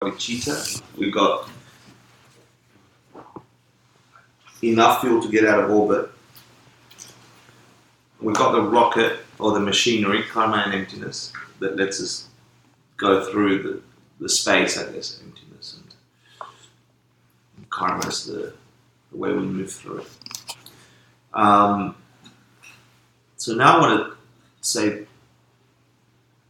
bodhicitta. We've got enough fuel to get out of orbit. We've got the rocket or the machinery, karma and emptiness, that lets us go through the space, I guess, emptiness, and karma is the way we move through it. So now I want to say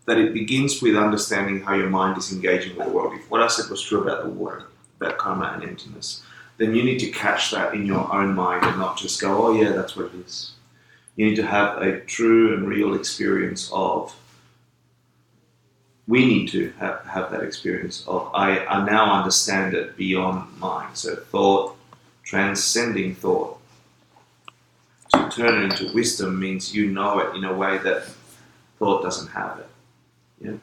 that it begins with understanding how your mind is engaging with the world. If what I said was true about the water, about karma and emptiness, then you need to catch that in your own mind and not just go, oh yeah, that's what it is. You need to have a true and real experience of, we need to have that experience of, I now understand it beyond mind. So thought, transcending thought. To turn it into wisdom means you know it in a way that thought doesn't have it. Yeah,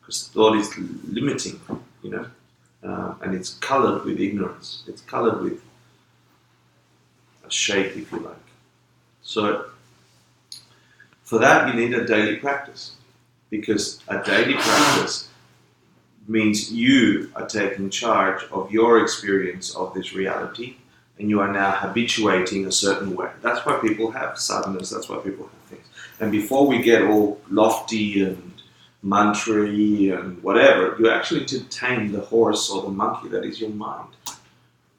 because thought is limiting, and it's colored with ignorance. It's colored with a shape, if you like. So, for that you need a daily practice, because a daily practice means you are taking charge of your experience of this reality, and you are now habituating a certain way. That's why people have sadhanas, that's why people have things. And before we get all lofty and mantra-y and whatever, you actually need to tame the horse or the monkey that is your mind.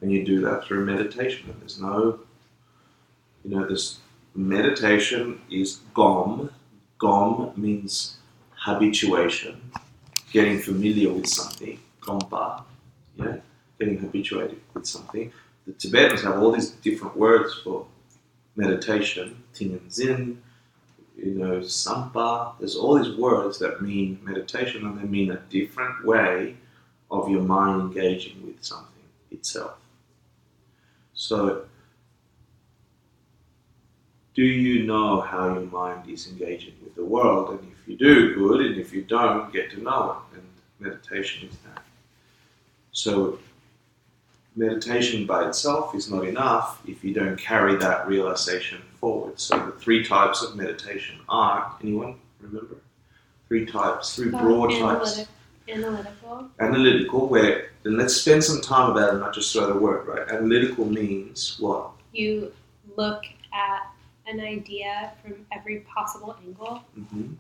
And you do that through meditation. And there's no, this meditation is gom. Gom means habituation, getting familiar with something. Gompa, getting habituated with something. The Tibetans have all these different words for meditation, Ting and Zin, Sampa. There's all these words that mean meditation, and they mean a different way of your mind engaging with something itself. So, do you know how your mind is engaging with the world? And if you do, good, and if you don't, get to know it. And meditation is that. So, meditation by itself is not enough if you don't carry that realization forward. So the 3 types of meditation are, anyone remember? 3 types, 3 broad types. Analytical, where, and let's spend some time about it, not just throw the word, right? Analytical means what? You look at an idea from every possible angle, and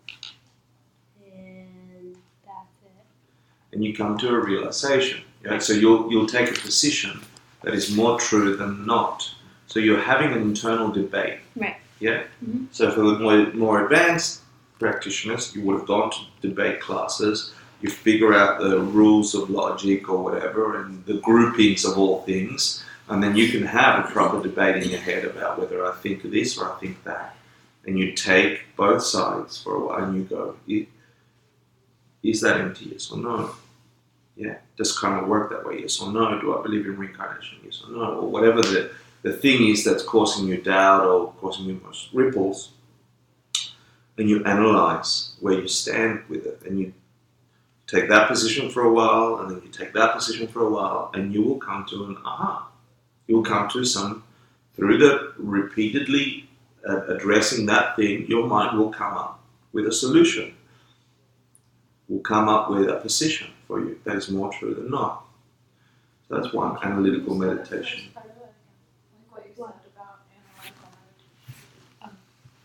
that's it. And you come to a realization. Yeah? So you'll take a position that is more true than not. So you're having an internal debate. Right. Yeah? Mm-hmm. So for the more advanced practitioners, you would have gone to debate classes, you figure out the rules of logic or whatever, and the groupings of all things, and then you can have a proper debate in your head about whether I think this or I think that. And you take both sides for a while and you go, is that empty, yes or no? Yeah, does karma work that way, yes or no? Do I believe in reincarnation, yes or no? Or whatever the thing is that's causing you doubt or causing you most ripples, and you analyze where you stand with it, and you take that position for a while, and then you take that position for a while, and you will come to an aha. You will come to through the repeatedly addressing that thing, your mind will come up with a solution, will come up with a position for you that is more true than not. So that's one analytical meditation.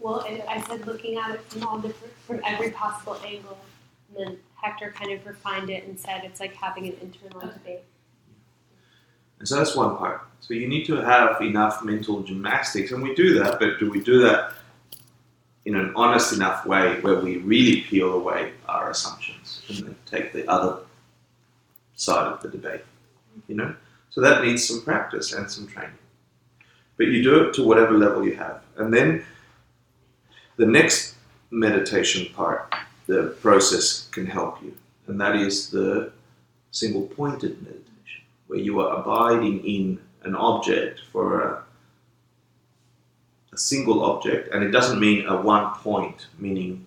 Well, I said looking at it from every possible angle, and then Hector kind of refined it and said it's like having an internal debate. And so that's one part. So you need to have enough mental gymnastics, and we do that, but do we do that in an honest enough way where we really peel away our assumptions and then take the other side of the debate, So that needs some practice and some training. But you do it to whatever level you have. And then the next meditation part, the process can help you. And that is the single-pointed meditation, where you are abiding in an object for a single object. And it doesn't mean a one point, meaning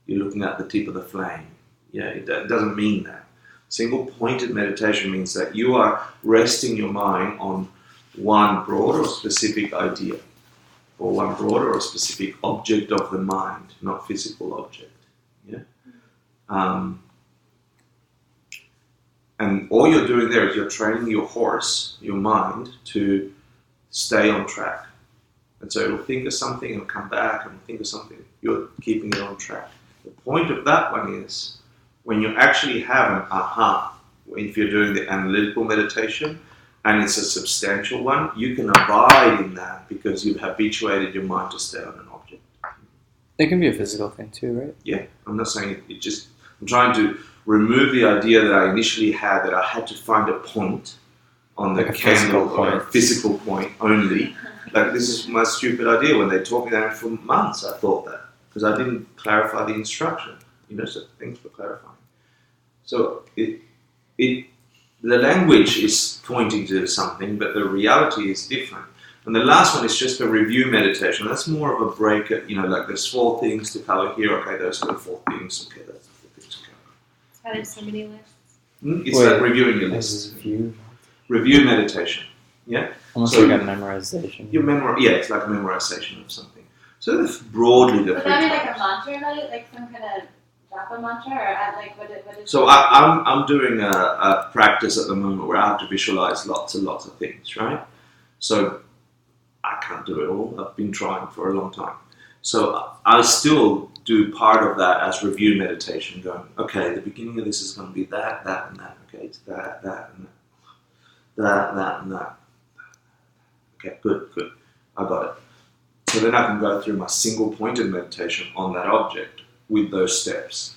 you're looking at the tip of the flame. Yeah, it doesn't mean that. Single-pointed meditation means that you are resting your mind on one broad or specific idea, or one broad or specific object of the mind, not physical object. Yeah. And all you're doing there is you're training your horse, your mind, to stay on track. And so it'll think of something and come back and think of something. You're keeping it on track. The point of that one is when you actually have an aha, if you're doing the analytical meditation, and it's a substantial one, you can abide in that because you've habituated your mind to stay on an object. It can be a physical thing too, right? Yeah, I'm not saying it just... I'm trying to remove the idea that I initially had that I had to find a point on the Like a candle physical or a point. physical point only. Like, this is my stupid idea. When they taught me that for months, I thought that because I didn't clarify the instruction. So thanks for clarifying. So the language is pointing to something, but the reality is different. And the last one is just a review meditation. That's more of a break. Like there's 4 things to cover here. Okay, those are the 4 things. Okay, that's the 4 things to cover. Why there's so many lists. It's like reviewing your list. Review meditation. Yeah. Almost So like a memorization. It's like a memorization of something. So that's broadly the Would 3 that be types. like a mantra, right? Like some kind of japa mantra, or like what is? So I'm doing a practice at the moment where I have to visualize lots and lots of things, right? So I can't do it all. I've been trying for a long time. So I still do part of that as review meditation, going, okay, the beginning of this is going to be that, that, and that. Okay, it's that, that, and that, that, and that. Okay, good. I got it. So then I can go through my single-pointed meditation on that object with those steps.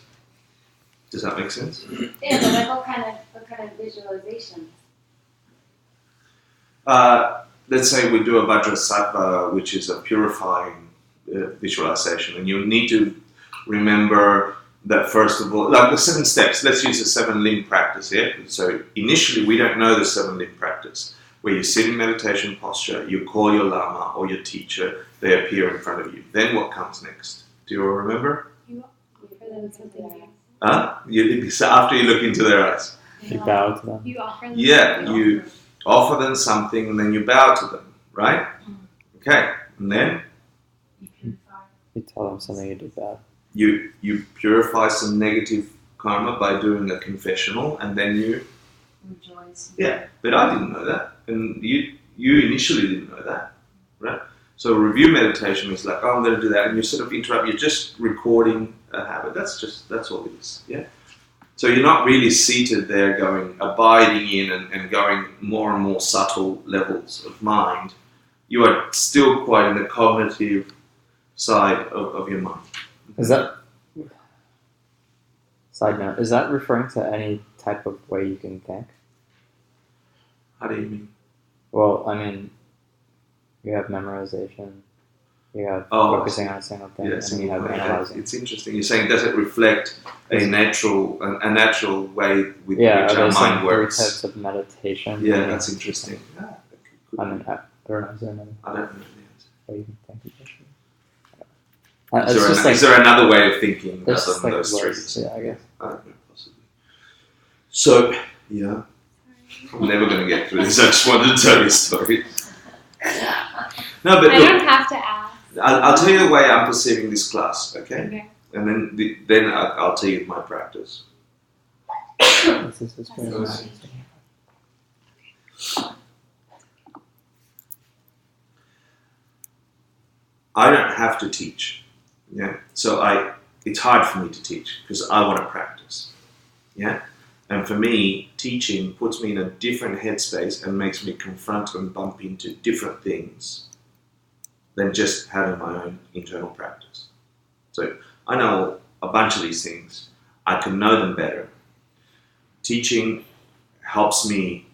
Does that make sense? Yeah, but like what kind of visualization? Let's say we do a Vajrasattva, which is a purifying visualization, and you need to remember that first of all, like the 7 steps. Let's use the 7-limb practice here. So initially, we don't know the 7-limb practice, where you sit in meditation posture, you call your lama or your teacher, they appear in front of you. Then what comes next? Do you all remember? So after you look into their eyes. You bow to them. You offer them. Yeah, you offer them something and then you bow to them, right? Okay, and then You tell them something you did bad. you purify some negative karma by doing a confessional, and then you Rejoice. Yeah, but I didn't know that, and you initially didn't know that, right? So review meditation is like, I'm going to do that, and you sort of interrupt. You're just recording a habit. That's all it is. Yeah. So you're not really seated there, abiding in and going more and more subtle levels of mind. You are still quite in the cognitive side of your mind. Is that... Side note, is that referring to any type of way you can think? How do you mean? Well, I mean, you have memorization, you have Oh, focusing on a single thing, Yes, and you have analyzing. it's interesting. You're saying, does it reflect a natural way with which Yeah, our are there some mind 3 works? types of meditation? Yeah, that's interesting. I mean, I don't know, is there another I don't know the way you can think of it? answer. Is there another way of thinking there's other just than like those words, 3? yeah, I guess. I don't know, possibly. So, yeah. I'm never going to get through this. I just wanted to tell you a story. No, but I look, don't have to ask. I'll tell you the way I'm perceiving this class, okay? Okay. And then I'll tell you my practice. This is just very That's nice. I don't have to teach. Yeah. So it's hard for me to teach because I want to practice. Yeah. And for me, teaching puts me in a different headspace and makes me confront and bump into different things than just having my own internal practice. So I know a bunch of these things. I can know them better. Teaching helps me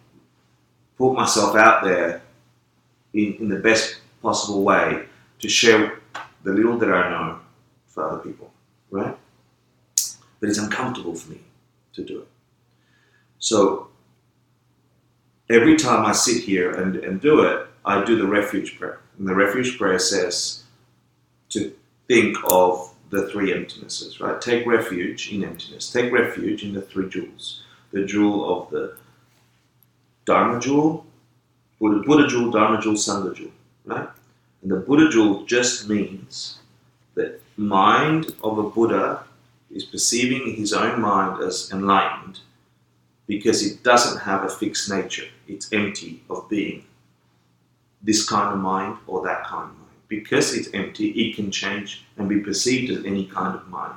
put myself out there in the best possible way to share the little that I know for other people, right? But it's uncomfortable for me to do it. So every time I sit here and do it, I do the refuge prayer. And the refuge prayer says to think of the 3 emptinesses, right? Take refuge in emptiness. Take refuge in the 3 jewels. The jewel of the Dharma jewel, Buddha jewel, Dharma jewel, Sangha jewel, right? And the Buddha jewel just means that mind of a Buddha is perceiving his own mind as enlightened because it doesn't have a fixed nature. It's empty of being this kind of mind or that kind of mind. Because it's empty, it can change and be perceived as any kind of mind.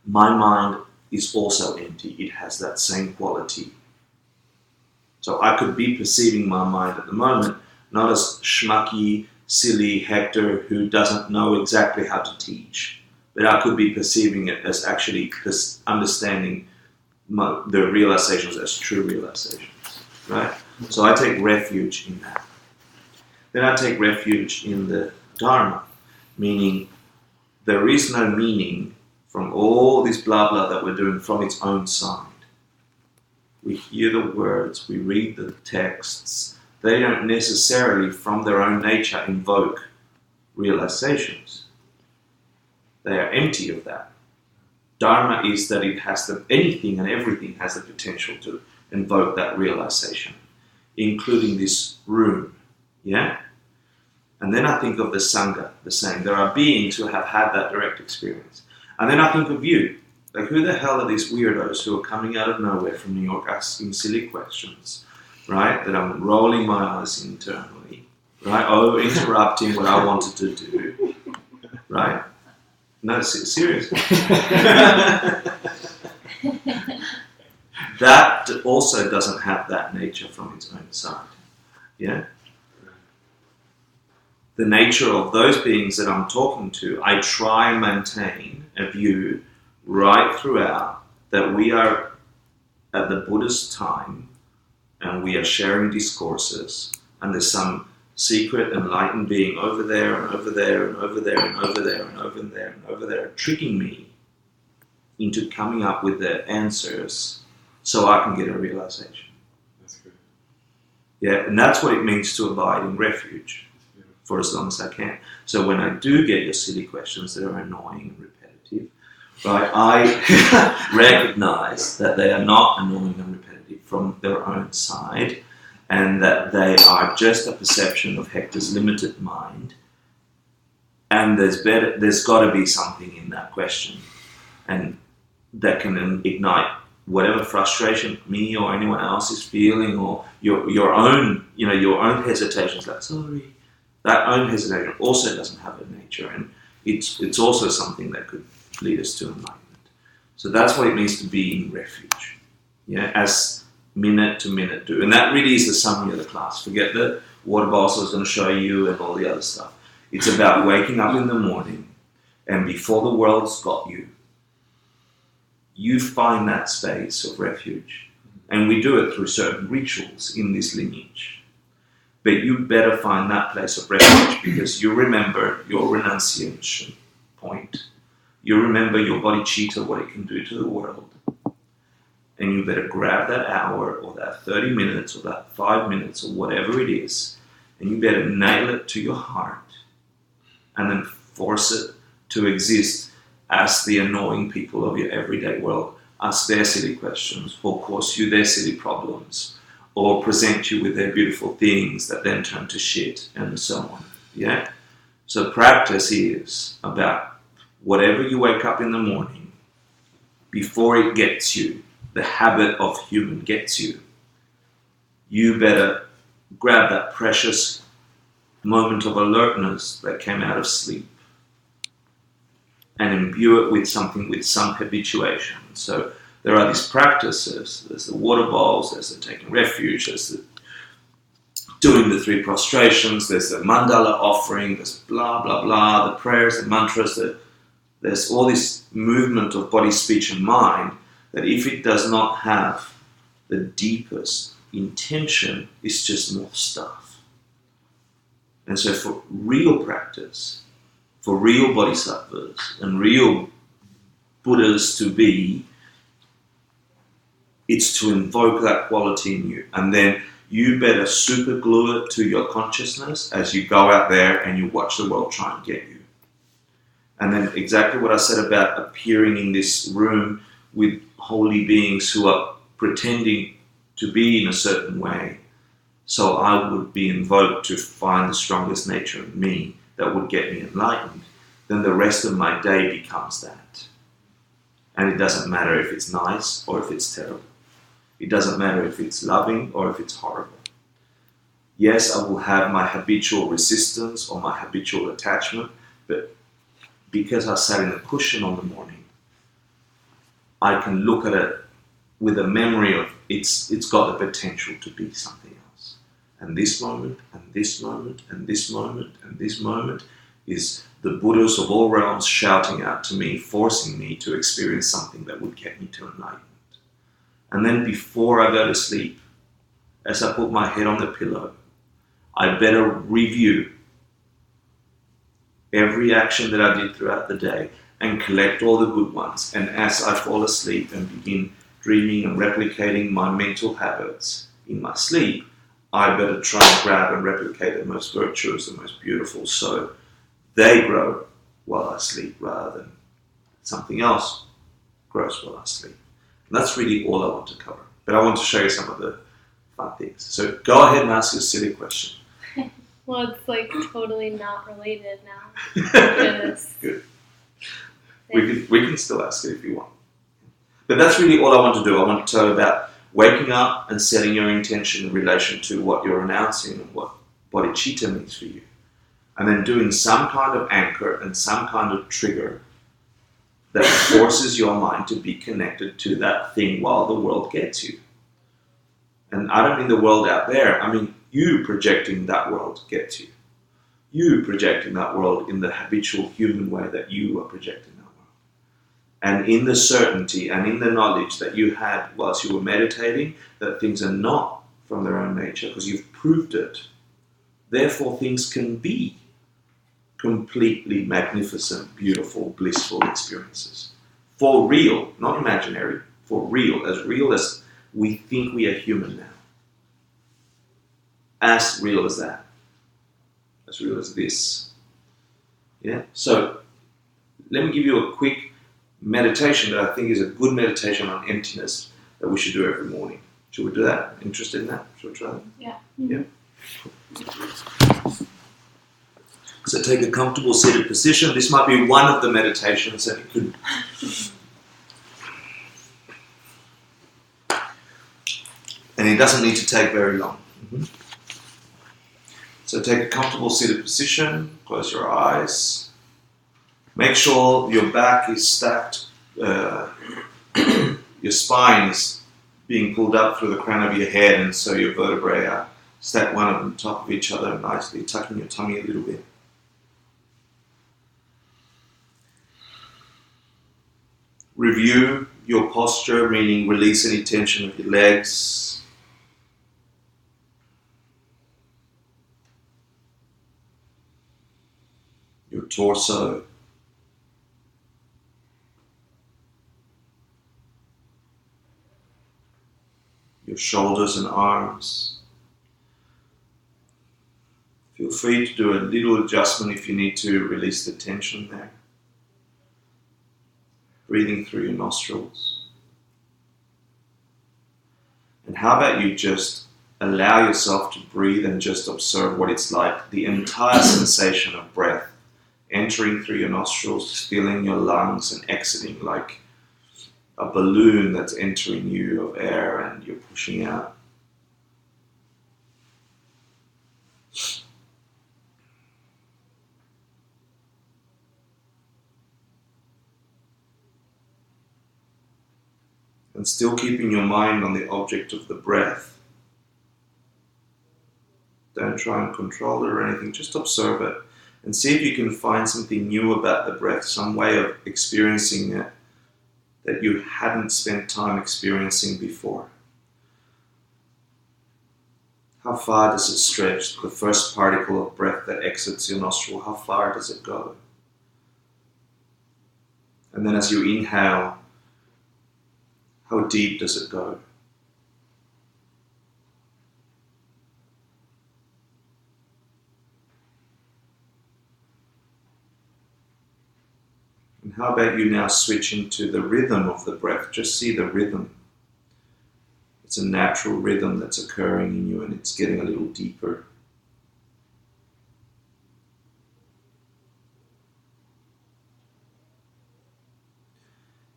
My mind is also empty. It has that same quality. So I could be perceiving my mind at the moment not as schmucky, silly Hector who doesn't know exactly how to teach, but I could be perceiving it as actually understanding the realizations as true realizations, right? So I take refuge in that. Then I take refuge in the Dharma, meaning there is no meaning from all this blah blah that we're doing from its own side. We hear the words, we read the texts. They don't necessarily, from their own nature, invoke realizations. They are empty of that. Dharma is that it has anything and everything has the potential to invoke that realization, including this room. Yeah? And then I think of the Sangha, the same. There are beings who have had that direct experience. And then I think of you. Like, who the hell are these weirdos who are coming out of nowhere from New York asking silly questions, right? That I'm rolling my eyes internally, right? Oh, interrupting what I wanted to do, right? No, seriously. That also doesn't have that nature from its own side, yeah? The nature of those beings that I'm talking to, I try and maintain a view right throughout that we are at the Buddhist time and we are sharing discourses and there's some secret enlightened being over there and over there and over there and over there and over there and over there tricking me into coming up with the answers so I can get a realization. That's good. Yeah, and that's what it means to abide in refuge for as long as I can. So when I do get your silly questions that are annoying and repetitive, right, I recognize that they are not annoying and repetitive from their own side and that they are just a perception of Hector's limited mind, and there's got to be something in that question and that can ignite whatever frustration me or anyone else is feeling, or your own hesitations, like sorry. That own hesitation also doesn't have a nature, and it's also something that could lead us to enlightenment. So that's what it means to be in refuge, yeah, as minute to minute do. And that really is the summary of the class. Forget the water bottles I was going to show you and all the other stuff. It's about waking up in the morning, and before the world's got you, you find that space of refuge. And we do it through certain rituals in this lineage. But you better find that place of refuge because you remember your renunciation point. You remember your bodhicitta, what it can do to the world. And you better grab that hour or that 30 minutes or that 5 minutes or whatever it is, and you better nail it to your heart and then force it to exist as the annoying people of your everyday world ask their silly questions or cause you their silly problems, or present you with their beautiful things that then turn to shit, and so on. Yeah? So practice is about whatever you wake up in the morning, before it gets you, the habit of human gets you, you better grab that precious moment of alertness that came out of sleep and imbue it with something, with some habituation. So there are these practices. There's the water bowls, there's the taking refuge, there's the doing the 3 prostrations, there's the mandala offering, there's blah, blah, blah, the prayers, the mantras, there's all this movement of body, speech, and mind that if it does not have the deepest intention, it's just more stuff. And so for real practice, for real bodhisattvas and real Buddhas to be, it's to invoke that quality in you. And then you better super glue it to your consciousness as you go out there and you watch the world try and get you. And then exactly what I said about appearing in this room with holy beings who are pretending to be in a certain way. So I would be invoked to find the strongest nature in me that would get me enlightened. Then the rest of my day becomes that. And it doesn't matter if it's nice or if it's terrible. It doesn't matter if it's loving or if it's horrible. Yes, I will have my habitual resistance or my habitual attachment, but because I sat in a cushion on the morning, I can look at it with a memory of it's got the potential to be something else. And this moment, and this moment, and this moment, and this moment is the Buddhas of all realms shouting out to me, forcing me to experience something that would get me to enlightenment. And then before I go to sleep, as I put my head on the pillow, I better review every action that I did throughout the day and collect all the good ones. And as I fall asleep and begin dreaming and replicating my mental habits in my sleep, I better try and grab and replicate the most virtuous, the most beautiful, so they grow while I sleep rather than something else grows while I sleep. And that's really all I want to cover. But I want to show you some of the fun things. So go ahead and ask your silly question. Well, it's like totally not related now. Because Good. We can still ask it if you want. But that's really all I want to do. I want to tell you about waking up and setting your intention in relation to what you're announcing and what bodhicitta means for you. And then doing some kind of anchor and some kind of trigger that forces your mind to be connected to that thing while the world gets you. And I don't mean the world out there, I mean you projecting that world gets you. You projecting that world in the habitual human way that you are projecting that world. And in the certainty and in the knowledge that you had whilst you were meditating that things are not from their own nature because you've proved it. Therefore things can be completely magnificent, beautiful, blissful experiences. For real, not imaginary, for real as we think we are human now. As real as that. As real as this. Yeah? So, let me give you a quick meditation that I think is a good meditation on emptiness that we should do every morning. Should we do that? Interested in that? Should we try that? Yeah. Yeah. So take a comfortable seated position. This might be one of the meditations that it could. And it doesn't need to take very long. Mm-hmm. So take a comfortable seated position. Close your eyes. Make sure your back is stacked. Your spine is being pulled up through the crown of your head, and so your vertebrae are stacked one on top of each other nicely, tucking your tummy a little bit. Review your posture, meaning release any tension of your legs. Your torso. Your shoulders and arms. Feel free to do a little adjustment if you need to release the tension there. Breathing through your nostrils. And how about you just allow yourself to breathe and just observe what it's like, the entire sensation of breath, entering through your nostrils, filling your lungs and exiting like a balloon that's entering you of air and you're pushing out. And still keeping your mind on the object of the breath. Don't try and control it or anything, just observe it and see if you can find something new about the breath, some way of experiencing it that you hadn't spent time experiencing before. How far does it stretch? The first particle of breath that exits your nostril, how far does it go? And then as you inhale, how deep does it go? And how about you now switch into the rhythm of the breath? Just see the rhythm. It's a natural rhythm that's occurring in you and it's getting a little deeper.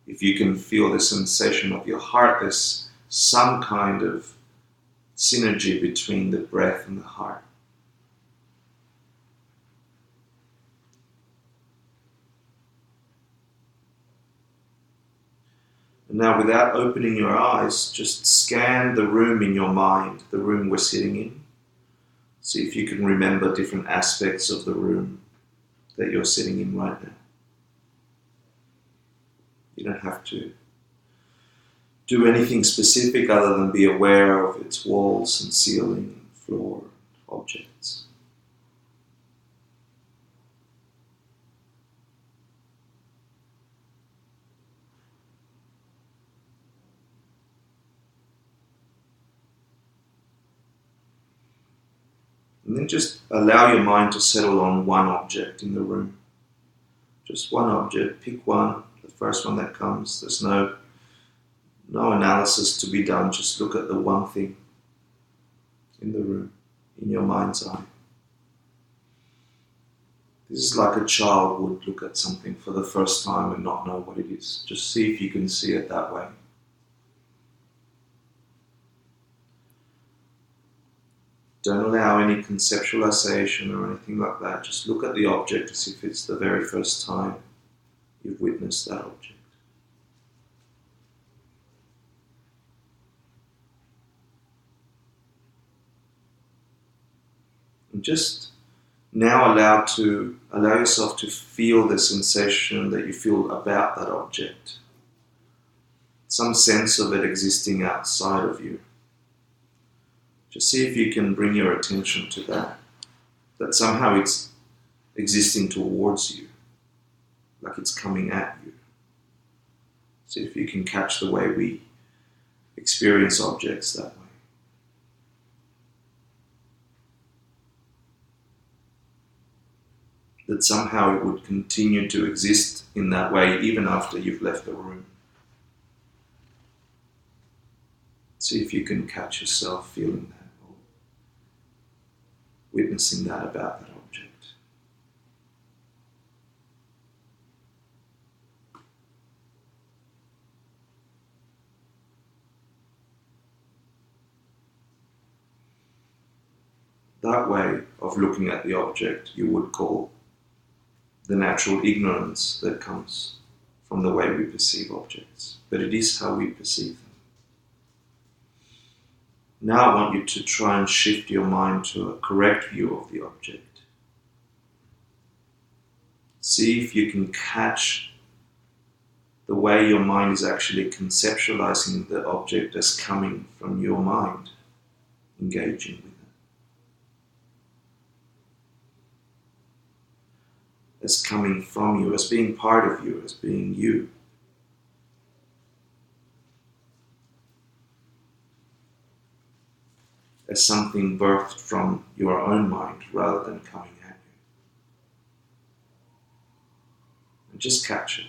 If you can feel the sensation of your heart, there's some kind of synergy between the breath and the heart. And now, without opening your eyes, just scan the room in your mind, the room we're sitting in. See if you can remember different aspects of the room that you're sitting in right now. You don't have to do anything specific other than be aware of its walls and ceiling and floor and objects. And then just allow your mind to settle on one object in the room. Just one object, pick one, the first one that comes. There's no analysis to be done, just look at the one thing in the room, in your mind's eye. This is like a child would look at something for the first time and not know what it is. Just see if you can see it that way. Don't allow any conceptualization or anything like that. Just look at the object as if it's the very first time you've witnessed that object. And just now allow yourself to feel the sensation that you feel about that object. Some sense of it existing outside of you. Just see if you can bring your attention to that somehow it's existing towards you, like it's coming at you. See if you can catch the way we experience objects that way. That somehow it would continue to exist in that way even after you've left the room. See if you can catch yourself feeling that or witnessing that about that object. That way of looking at the object you would call the natural ignorance that comes from the way we perceive objects. But it is how we perceive them. Now I want you to try and shift your mind to a correct view of the object. See if you can catch the way your mind is actually conceptualizing the object as coming from your mind, engaging with it. As coming from you, as being part of you, as being you. As something birthed from your own mind rather than coming at you. And just catch it.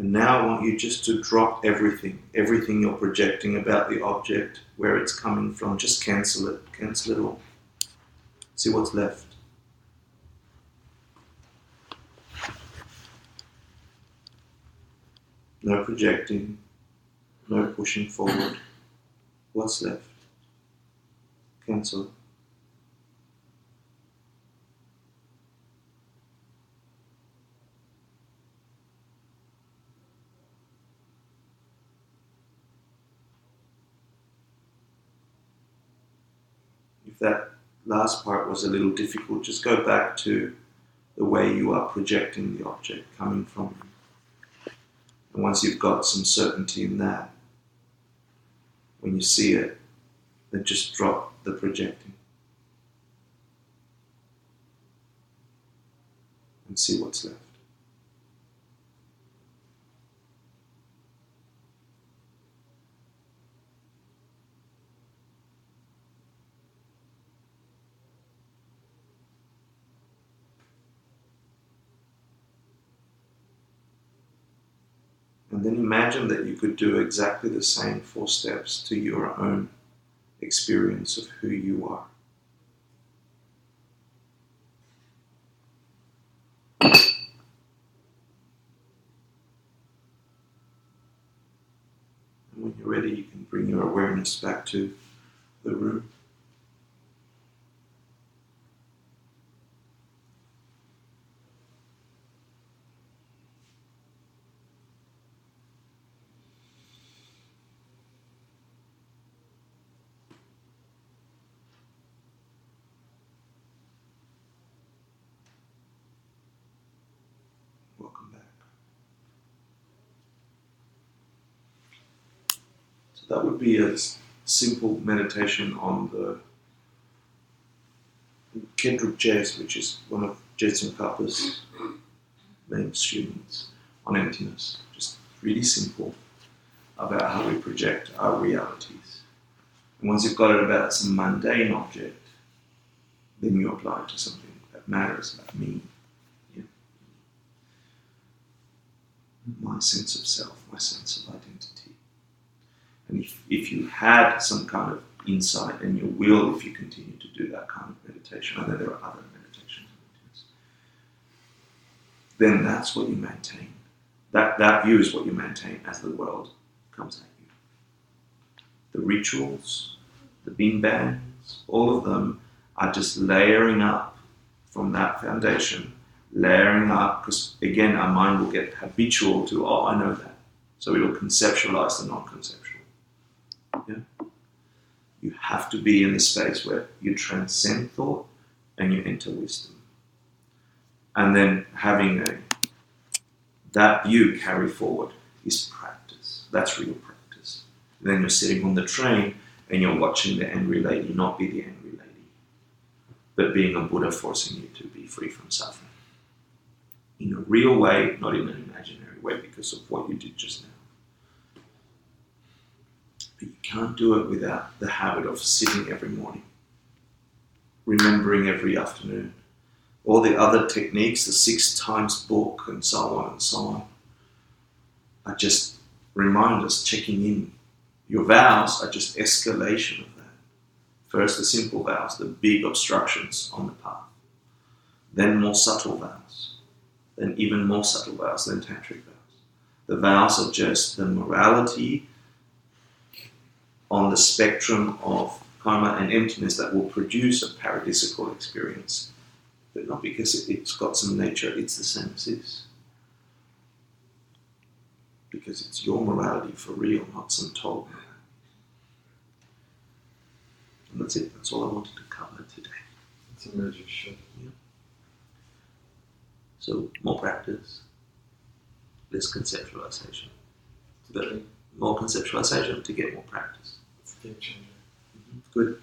And now I want you just to drop everything you're projecting about the object, where it's coming from, just cancel it all. See what's left. No projecting, no pushing forward. What's left? Cancel it. If that last part was a little difficult, just go back to the way you are projecting the object coming from you. And once you've got some certainty in that, when you see it, then just drop the projecting and see what's left. And then imagine that you could do exactly the same 4 steps to your own experience of who you are. And when you're ready, you can bring your awareness back to the room. Welcome back. So that would be a simple meditation on the Kendrick Jazz, which is one of Jetson Kappa's main students, on emptiness. Just really simple about how we project our realities. And once you've got it about some mundane object, then you apply it to something that matters, about me. Yeah. My sense of self, my sense of identity. And if you had some kind of insight, and you will if you continue to do that kind of meditation, I know there are other meditations, then that's what you maintain. That view is what you maintain as the world comes at you. The rituals, the bin bands, all of them are just layering up from that foundation, layering up, because again, our mind will get habitual to, oh, I know that. So it will conceptualize the non-conceptual. Yeah? You have to be in the space where you transcend thought and you enter wisdom. And then having that view carry forward is practice. That's real practice. And then you're sitting on the train and you're watching the angry lady not be the angry lady, but being a Buddha forcing you to be free from suffering. In a real way, not in an imaginary way because of what you did just now. But you can't do it without the habit of sitting every morning, remembering every afternoon. All the other techniques, the 6 times book and so on, are just reminders, checking in. Your vows are just escalation of that. First the simple vows, the big obstructions on the path. Then more subtle vows. Then even more subtle vows, then tantric vows. The vows are just the morality on the spectrum of karma and emptiness that will produce a paradisical experience. But not because it's got some nature, it's the same as this. Because it's your morality for real, not some told morality. And that's it, that's all I wanted to cover today. It's a magic shift. Yeah. So, more practice, less conceptualization. More conceptualization to get more practice. It's a game changer. Good.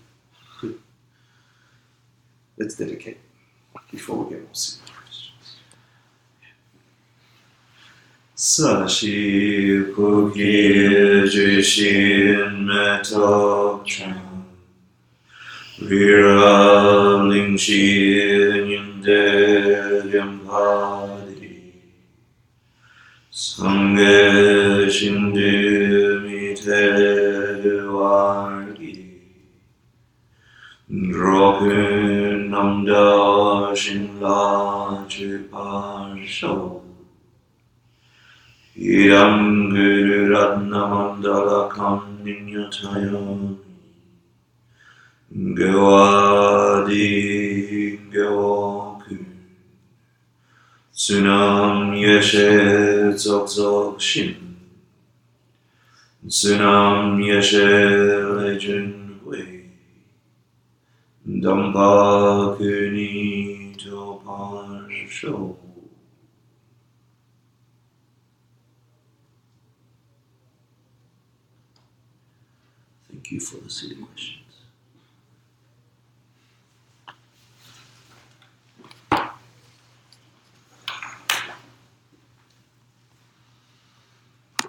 Let's dedicate before we get more simple questions. Sashi kuki jishin metok chan Vira lingshi nyinde yampadi Sangye shinde mite vargi Drogen namda shinla chiparsho Idam guru ratna mandala kam ninyatayami Gawadi gawaku Tsunam yeshe dzog shin Tsunam yeshe lejun hui Dampa kuni to parsho. Thank you for the silly question.